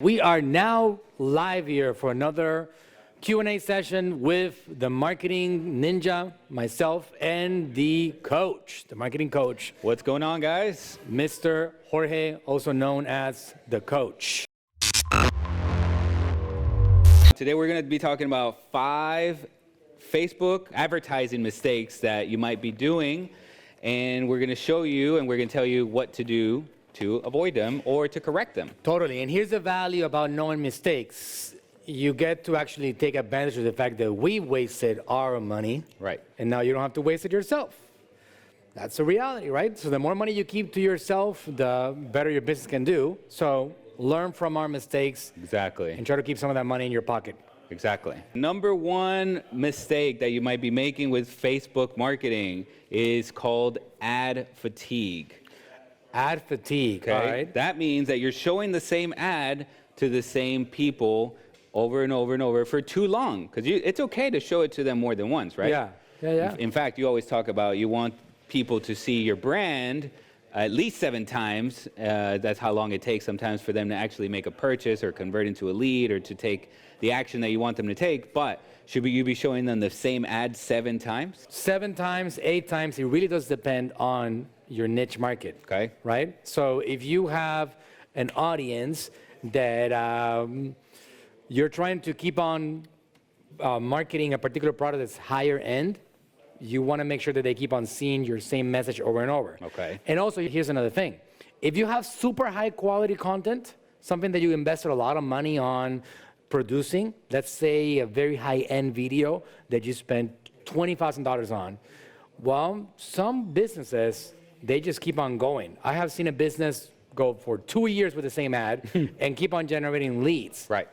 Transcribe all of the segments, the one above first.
We are now live here for another Q&A session with the marketing ninja, myself, and the coach, the marketing coach. What's going on, guys? Mr. Jorge, also known as the coach. Today we're going to be talking about 5 Facebook advertising mistakes that you might be doing, and we're going to show you and we're going to tell you what to do to avoid them or to correct them. Totally. And here's the value about knowing mistakes. You get to actually take advantage of the fact that we wasted our money. Right. And now you don't have to waste it yourself. That's the reality, right? So the more money you keep to yourself, the better your business can do. So learn from our mistakes. Exactly. And try to keep some of that money in your pocket. Exactly. Number one mistake that you might be making with Facebook marketing is called ad fatigue. Ad fatigue, okay? All right. That means that you're showing the same ad to the same people over and over and over for too long. Because it's okay to show it to them more than once, right? Yeah. In fact, you always talk about you want people to see your brand at least 7 times. That's how long it takes sometimes for them to actually make a purchase or convert into a lead or to take the action that you want them to take. But should you be showing them the same ad 7 times? 7 times, 8 times. It really does depend on your niche market. Okay. Right? So if you have an audience that you're trying to keep on marketing a particular product that's higher end, you want to make sure that they keep on seeing your same message over and over. Okay. And also, here's another thing. If you have super high quality content, something that you invested a lot of money on producing, let's say a very high-end video that you spent $20,000 on, well, some businesses, they just keep on going. I have seen a business go for 2 years with the same ad and keep on generating leads. Right.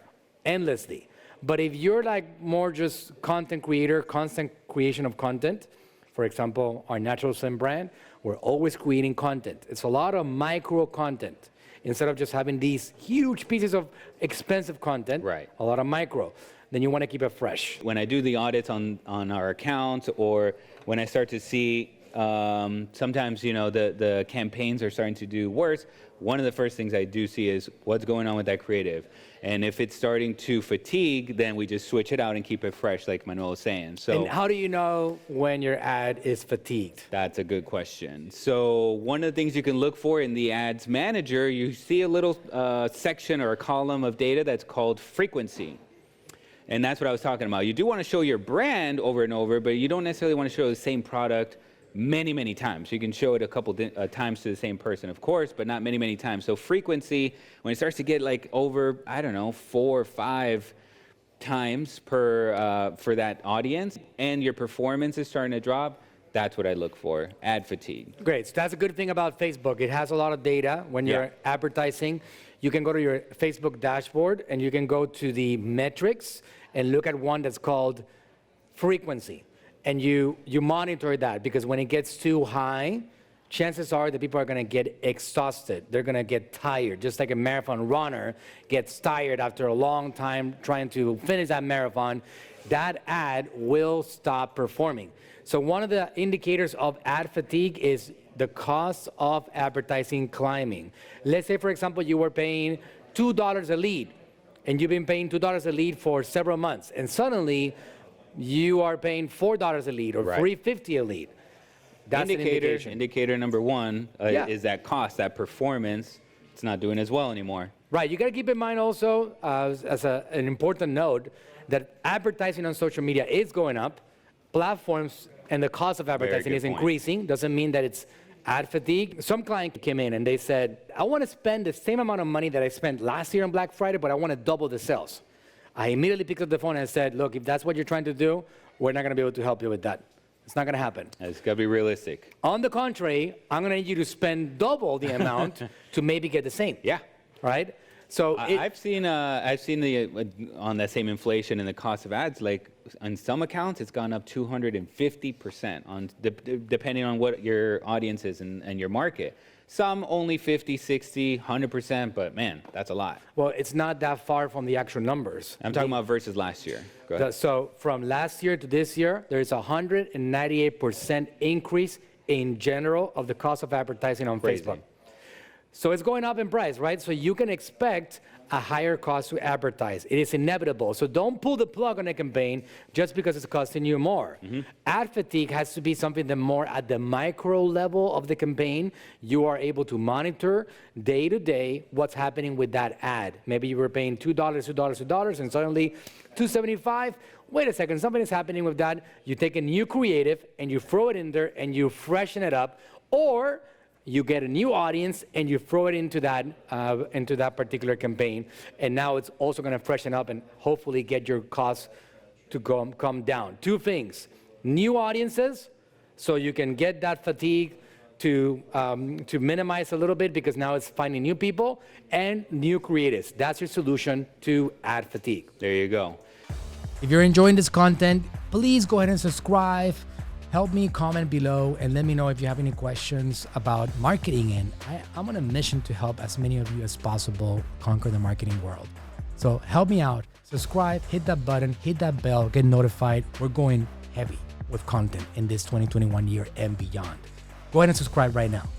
Endlessly. But if you're like more just content creator, constant creation of content, for example, our Natural Slim brand, we're always creating content. It's a lot of micro content. Instead of just having these huge pieces of expensive content, right. A lot of micro, then you want to keep it fresh. When I do the audits on our accounts, or when I start to see sometimes, you know, the campaigns are starting to do worse, one of the first things I do see is what's going on with that creative. And if it's starting to fatigue, then we just switch it out and keep it fresh, like Manuel was saying. So, and how do you know when your ad is fatigued? That's a good question. So one of the things you can look for in the ads manager, you see a little section or a column of data that's called frequency. And that's what I was talking about. You do want to show your brand over and over, but you don't necessarily want to show the same product many times. You can show it a couple times to the same person, of course, but not many times. So frequency, when it starts to get like over, I don't know, 4 or 5 times per for that audience, and your performance is starting to drop, that's what I look for, ad fatigue. Great. So that's a good thing about Facebook. It has a lot of data when you're advertising. You can go to your Facebook dashboard and you can go to the metrics and look at one that's called frequency. And you monitor that, because when it gets too high, chances are that people are going to get exhausted. They're going to get tired, just like a marathon runner gets tired after a long time trying to finish that marathon. That ad will stop performing. So one of the indicators of ad fatigue is the cost of advertising climbing. Let's say, for example, you were paying $2 a lead, and you've been paying $2 a lead for several months, and suddenly you are paying $4 a lead or $3.50 a lead. That's an indication. Indicator number one is that cost, that performance. It's not doing as well anymore. Right. You got to keep in mind also, as an important note, that advertising on social media is going up. Platforms and the cost of advertising is increasing. Doesn't mean that it's ad fatigue. Some client came in and they said, I want to spend the same amount of money that I spent last year on Black Friday, but I want to double the sales. I immediately picked up the phone and said, look, if that's what you're trying to do, we're not going to be able to help you with that. It's not going to happen. It's got to be realistic. On the contrary, I'm going to need you to spend double the amount to maybe get the same. Yeah. Right? So I've seen the on that same inflation and the cost of ads, like on some accounts, it's gone up 250% on depending on what your audience is and your market. Some only 50, 60, 100%, but man, that's a lot. Well, it's not that far from the actual numbers. I'm talking about versus last year. Go ahead. So from last year to this year, there's a 198% increase in general of the cost of advertising on Facebook. So it's going up in price, right? So you can expect a higher cost to advertise. It is inevitable. So don't pull the plug on a campaign just because it's costing you more. Ad fatigue has to be something that more at the micro level of the campaign, you are able to monitor day to day what's happening with that ad. Maybe you were paying $2, and suddenly $2.75. Wait a second, something is happening with that. You take a new creative and you throw it in there and you freshen it up, or you get a new audience and you throw it into that particular campaign, and now it's also going to freshen up and hopefully get your costs to come down. Two things: new audiences, so you can get that fatigue to minimize a little bit because now it's finding new people, and new creatives. That's your solution to ad fatigue. There you go. If you're enjoying this content, please go ahead and subscribe. Help me comment below and let me know if you have any questions about marketing. And I'm on a mission to help as many of you as possible conquer the marketing world. So help me out. Subscribe, hit that button, hit that bell, get notified. We're going heavy with content in this 2021 year and beyond. Go ahead and subscribe right now.